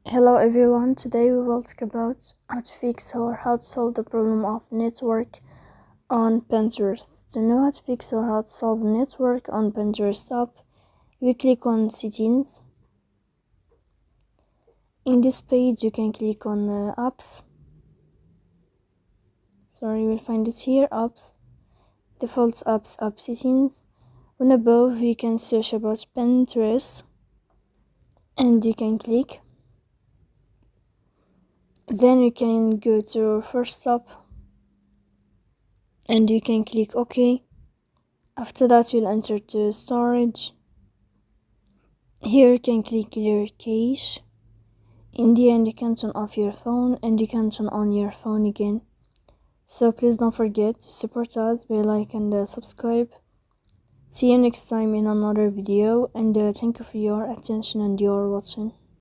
Hello everyone, today we will talk about how to fix or how to solve the problem of network on Pinterest. To know how to fix or how to solve network on Pinterest app, we click on settings. In this page you can click on apps. We'll find it here, apps, default apps, app settings. And above you can search about Pinterest and you can click. Then you can go to first stop and you can click OK. After that you'll enter to storage. Here you can click clear cache. In the end you can turn off your phone and you can turn on your phone again. So please don't forget to support us by like and subscribe. See you next time in another video, and thank you for your attention and your watching.